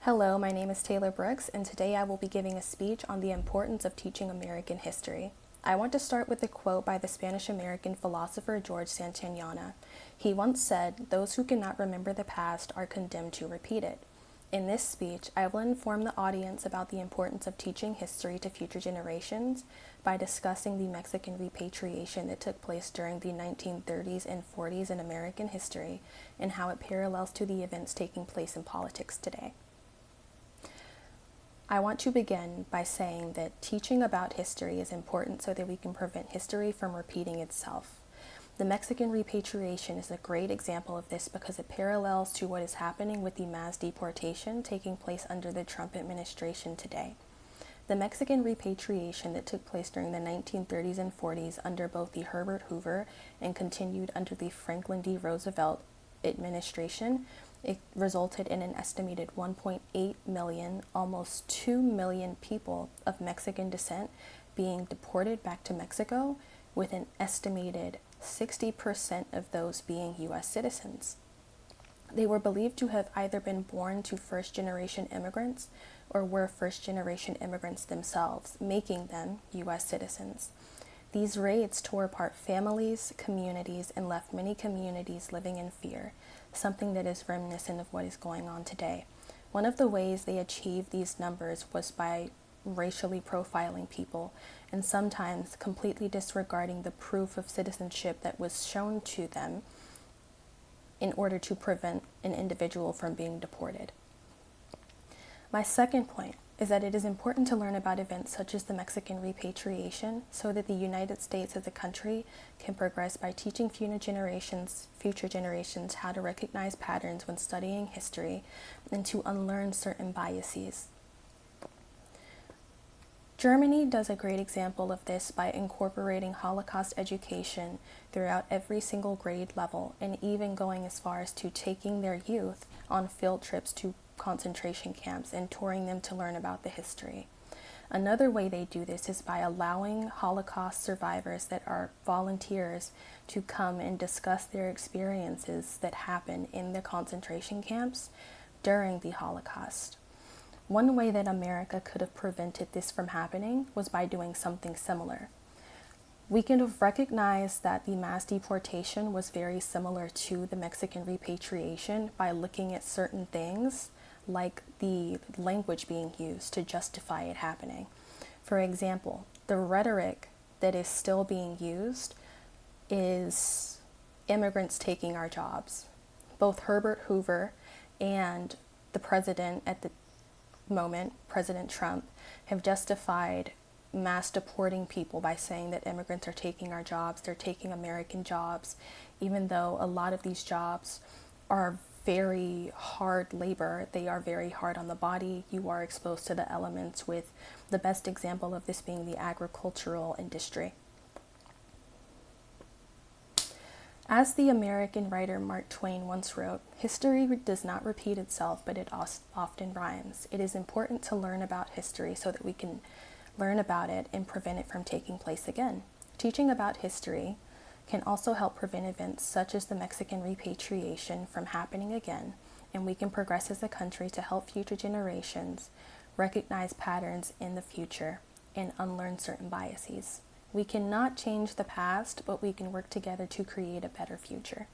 Hello, my name is Taylor Brooks, and today I will be giving a speech on the importance of teaching American history. I want to start with a quote by the Spanish-American philosopher George Santayana. He once said, "Those who cannot remember the past are condemned to repeat it." In this speech, I will inform the audience about the importance of teaching history to future generations by discussing the Mexican repatriation that took place during the 1930s and 40s in American history and how it parallels to the events taking place in politics today. I want to begin by saying that teaching about history is important so that we can prevent history from repeating itself. The Mexican repatriation is a great example of this because it parallels to what is happening with the mass deportation taking place under the Trump administration today. The Mexican repatriation that took place during the 1930s and 40s under both the Herbert Hoover and continued under the Franklin D. Roosevelt administration, it resulted in an estimated 1.8 million, almost 2 million people of Mexican descent being deported back to Mexico, with an estimated 60% of those being U.S. citizens. They were believed to have either been born to first-generation immigrants or were first-generation immigrants themselves, making them U.S. citizens. These raids tore apart families, communities, and left many communities living in fear, something that is reminiscent of what is going on today. One of the ways they achieved these numbers was by racially profiling people and sometimes completely disregarding the proof of citizenship that was shown to them in order to prevent an individual from being deported. My second point is that it is important to learn about events such as the Mexican repatriation so that the United States as a country can progress by teaching future generations how to recognize patterns when studying history and to unlearn certain biases. Germany does a great example of this by incorporating Holocaust education throughout every single grade level and even going as far as to taking their youth on field trips to concentration camps and touring them to learn about the history. Another way they do this is by allowing Holocaust survivors that are volunteers to come and discuss their experiences that happen in the concentration camps during the Holocaust. One way that America could have prevented this from happening was by doing something similar. We can have recognized that the mass deportation was very similar to the Mexican repatriation by looking at certain things like the language being used to justify it happening. For example, the rhetoric that is still being used is immigrants taking our jobs. Both Herbert Hoover and the president at the moment, President Trump, have justified mass deporting people by saying that immigrants are taking our jobs, they're taking American jobs, even though a lot of these jobs are very hard labor. They are very hard on the body. You are exposed to the elements, with the best example of this being the agricultural industry. As the American writer Mark Twain once wrote, "History does not repeat itself, but it often rhymes." It is important to learn about history so that we can learn about it and prevent it from taking place again. Teaching about history can also help prevent events such as the Mexican repatriation from happening again, and we can progress as a country to help future generations recognize patterns in the future and unlearn certain biases. We cannot change the past, but we can work together to create a better future.